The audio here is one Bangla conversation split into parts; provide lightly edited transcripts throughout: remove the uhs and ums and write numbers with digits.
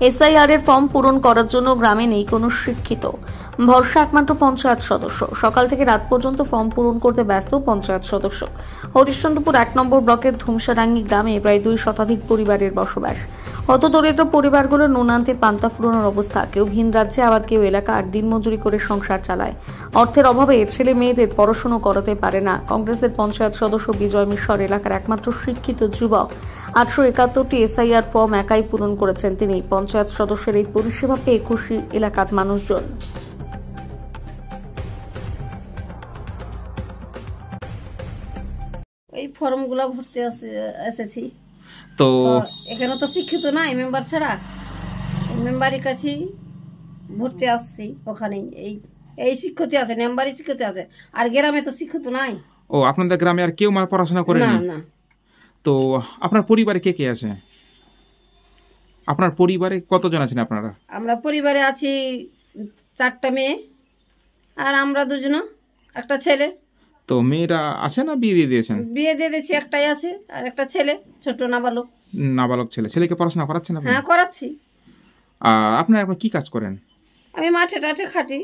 এসআইআর এর ফর্ম পূরণ করার জন্য গ্রামে নেই কোনো শিক্ষিত। ভরসা একমাত্র পঞ্চায়েত সদস্য। সকাল থেকে রাত পর্যন্ত ফর্ম পূরণ করতে ব্যস্ত পঞ্চায়েত সদস্য। হরিশ্চন্দ্রপুর ১ নম্বর ব্লকের ধুমসাডাঙ্গি গ্রামে প্রায় ২ শতাধিক পরিবারের বসবাস। হতদরিদ্র পরিবারগুলো নুন আনতে পান্তা ফুরোনোর অবস্থা। কেউ ভিন রাজ্যে, আবার কেউ এলাকার দিনমজুরি করে সংসার চালায়। অর্থের অভাবে ছেলে মেয়েদের পড়াশোনা করাতে পারে না। কংগ্রেসের পঞ্চায়েত সদস্য বিজয় মিশ্র এলাকার একমাত্র শিক্ষিত যুবক। ৮৭১টি এসআইআর ফর্ম একাই পূরণ করেছেন তিনি। পঞ্চায়েত সদস্যের এই পরিষেবা পেয়ে খুশি এলাকার মানুষজন। এই ফর্মগুলো ভরতে এসেছি, তো এখানে তো শিক্ষিত নাই মেম্বার ছাড়া, মেম্বারের কাছেই ভরতে আসছি। ওখানেই এই শিক্ষিত আছে, মেম্বারই শিক্ষিত আছে, আর গ্রামে তো শিক্ষিত নাই। ও, আপনাদের গ্রামে আর কেউ মানে পড়াশোনা করেনি? না না। তো আপনার পরিবারে কে কে আছে? আপনার পরিবারে কতজন আছেন আপনারা? আমরা পরিবারে আছি ৪টা মেয়ে আর আমরা দুজন, একটা ছেলে। তো মেয়েরা আছে না বিয়ে দিয়ে দিয়েছেন? বিয়ে দিয়ে দিয়েছি, একটাই আছে, আর একটা ছেলে ছোট নাবালক। নাবালক ছেলে। ছেলেকে পড়াশোনা করাচ্ছেন আপনি? হ্যাঁ, করাচ্ছি। আপনারা এখন কি কাজ করেন? আমি মাঠে টাঠে খাটি,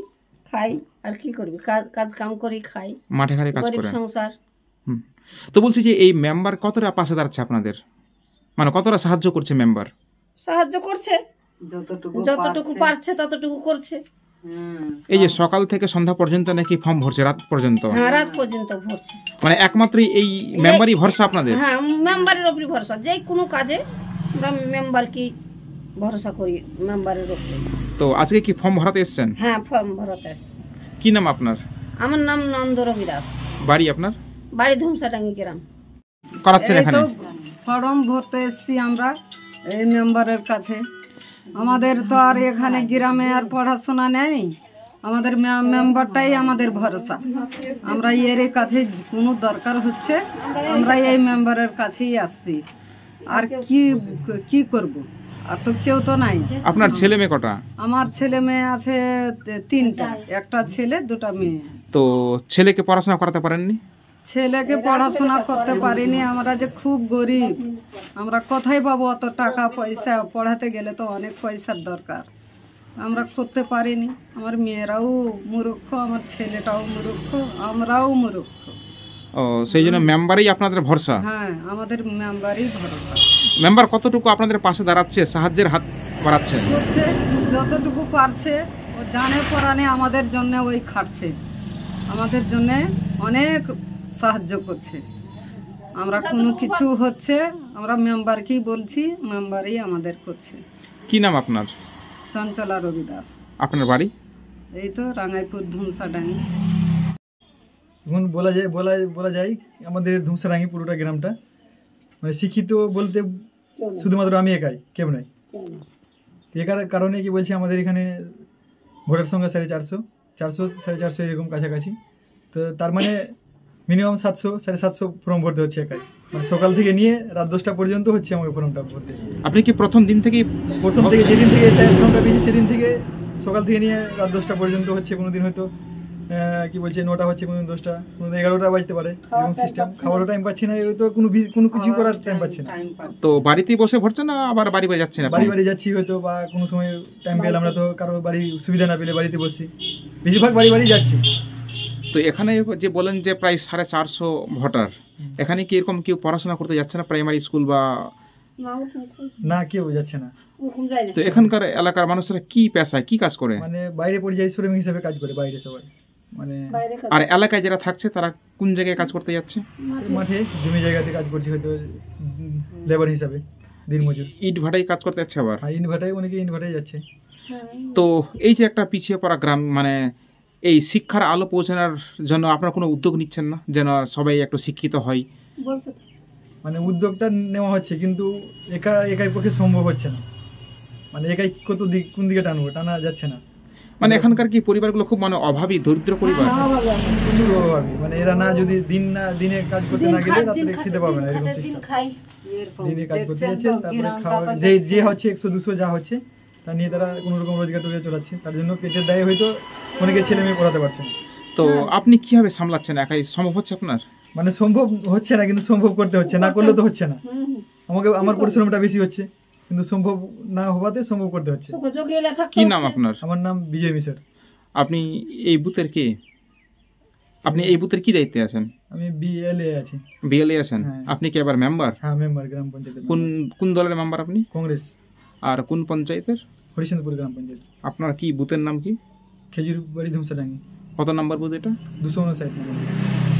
খাই, আর কি করবি, কাজ কাম করি, খাই, মাঠে ঘাটে কাজ গরিব করেন। সংসার। তো বলছি যে এই মেম্বার কতটা পাশে দাঁড়াচ্ছে আপনাদের, মানে কতটা সাহায্য করছে মেম্বার? সাহায্য করছে, যতটুকু পারছে ততটুকু করছে। এই যে সকাল থেকে সন্ধ্যা পর্যন্ত নাকি ফর্ম ভরছে, রাত পর্যন্ত? হ্যাঁ, রাত পর্যন্ত ভরছে। মানে একমাত্রই এই মেম্বারই ভরসা আপনাদের? হ্যাঁ, মেম্বারের উপরই ভরসা। যে কোনো কাজে আমরা মেম্বারকে ভরসা করি, মেম্বারের উপরে। তো আজকে কি ফর্ম ভরাতে এসেছেন? হ্যাঁ, ফর্ম ভরাতে এসেছি। কি নাম আপনার? আমার নাম নন্দরবি দাস। বাড়ি আপনার? বাড়ি ধুমসাডাঙ্গি গ্রাম। করাচ্ছেন এখানে? ফর্ম ভরতে এসেছি আমরা এই মেম্বারের কাছে। আমাদের তো আর এখানে গ্রামে আর পড়াশোনা নেই, আমাদের মেম্বারটাই আমাদের ভরসা। আমরা এর কাছে কোনো দরকার হচ্ছে আমরা এই মেম্বারের কাছেই আসছি। আর কি করব, আর তো কেউ তো নাই। আপনার ছেলে মেয়ে কটা? আমার ছেলে মেয়ে আছে 3টা, একটা ছেলে 2টা মেয়ে। তো ছেলেকে পড়াশোনা করাতে পারেননি? ছেলেকে পড়াশোনা করতে পারিনি। আমরা যে খুব গরিব, আমরা কোথায় পাবো অত টাকা পয়সা? পড়াতে গেলে তো অনেক পয়সার দরকার, আমরা করতে পারিনি। আমার মেয়েরাও মূর্খ, আমার ছেলেটাও মূর্খ, আমরাও মূর্খ। ও, সেই জন্য মেম্বারই আপনাদের ভরসা? হ্যাঁ, আমাদের মেম্বারই ভরসা। মেম্বার কতটুকু আপনাদের পাশে দাঁড়াচ্ছে, সাহায্যের হাত বাড়াচ্ছে? করছে যতটুকু পারছে, ও জানে পরানে আমাদের জন্য ওই খাটছে, আমাদের জন্য অনেক সাহায্য করছে। আমরা কোনো কিছু হচ্ছে আমরা মেম্বারকেই বলছি, মেম্বারই আমাদের করছে। কি নাম আপনার? চঞ্চলা রবি দাস। আপনার বাড়ি? এই তো রাঙ্গাইপুর ধুমসাডাঙ্গি। এখন বলা যায় আমাদের ধুমসাডাঙ্গি পুরোটা গ্রামটা মানে শিক্ষিত বলতে শুধুমাত্র আমি একাই, কেউ নাই। এর কারণে কি বলছি, আমাদের এখানে ভোটার সংখ্যা 450 এরকম কাছাকাছি। তো তার মানে মিনিমাম 700-750 ফর্ম ভরতে হচ্ছে একাই। মানে সকাল থেকে নিয়ে রাত 10টা পর্যন্ত হচ্ছে আমাকে ফর্মটা ভরতে। আপনি কি প্রথম থেকে যেদিন থেকে ফর্মটা পেয়েছি সেদিন থেকে সকাল থেকে নিয়ে রাত 10টা পর্যন্ত হচ্ছে। কোনোদিন হয়তো কি বলছে 9টা হচ্ছে, কোনোদিন 10টা, কোনোদিন 11টা বাজতে পারে, এরকম সিস্টেম। খাবারও টাইম পাচ্ছি না, তো কোনো কিছু করার টাইম পাচ্ছি না। তো বাড়িতেই বসে ভরছেন না আবার বাড়ি যাচ্ছেন? বাড়ি যাচ্ছি হয়তো, বা কোনো সময় টাইম পেলে আমরা তো কারো বাড়ি সুবিধা না পেলে বাড়িতে বসছি, বেশিরভাগ বাড়ি যাচ্ছি। তো এখানে যে বলেন যে প্রায় 450 ভোটার, এখানে কি এরকম কেউ পড়াশোনা করতে যাচ্ছে না, প্রাইমারি স্কুল বা? না, কেউ যাচ্ছে না। তো এখানকার এলাকার মানুষরা কি পেশায়, কি কাজ করে? মানে বাইরে পরিযায়ী শ্রমিক হিসেবে কাজ করে, বাইরে সবাই। মানে আর এলাকায় যারা থাকছে তারা কোন জায়গায় কাজ করতে যাচ্ছে? মাঠে জমি জায়গাতে কাজ করছে, হয়তো লেবার হিসাবে, দিনমজুর। ইট ভাটাই কাজ করতে যাচ্ছে আবার? ইট ভাটাই, অনেকে ইট ভাটাই যাচ্ছে। তো এই যে একটা পিছিয়ে পড়া গ্রাম, মানে এই শিক্ষার আলো পৌঁছানোর জন্য আপনারা কোনো উদ্যোগ নিচ্ছেন না, যেন সবাই একটু শিক্ষিত হয়? মানে উদ্যোগটা নেওয়া হচ্ছে, কিন্তু একাই পক্ষে সম্ভব হচ্ছে না। মানে একাই কোন দিকে টানা যাচ্ছে না। মানে এখানকার কি পরিবারগুলো খুব মানে অভাবী, দরিদ্র পরিবার? অভাবী, মানে এরা না যদি দিনে কাজ করতে না গেলে রাত্রে খেতে পাবে না, এরকম সিস্টেম। দিনে কাজ করতে যাচ্ছে, তারপরে খাওয়া যে হচ্ছে 100-200 যা হচ্ছে তা নিয়ে তারা কোনো রকম রোজগার চলাচ্ছে। তার জন্য পেটের দায়ে হয়তো অনেকে ছেলে মেয়ে পড়াতে পারছে না। তো আপনি কিভাবে সামলাচ্ছেন? একাই সম্ভব হচ্ছে আপনার? মানে সম্ভব হচ্ছে না, কিন্তু সম্ভব করতে হচ্ছে, না করলে তো হচ্ছে না। আমার পরিশ্রমটা বেশি হচ্ছে। কিন্তু সম্ভব না হওয়াতে সম্ভব করতে হচ্ছে। যোগ্য এলে থাকতে কি নাম হচ্ছে। আপনার? আমার নাম বিজয় মিশ্র। আপনি এই বুথের কে? আপনি এই বুথের কি দায়িত্বে আছেন? আমি বিএলএ আছি। বিএলএ আছেন? হ্যাঁ। আপনি কি আবার মেম্বার? হ্যাঁ, মেম্বার গ্রাম পঞ্চায়েতের। কোন কোন দলের মেম্বার আপনি? কংগ্রেস, আর কোন পঞ্চায়েতের? হরিশ্চন্দ্রপুর গ্রাম পঞ্চায়েত। আপনার কি বুথের নাম কি? খেজুর বাড়ি ধুমসাডাঙ্গি, কত নাম্বার বুথ এটা? 259 নম্বর।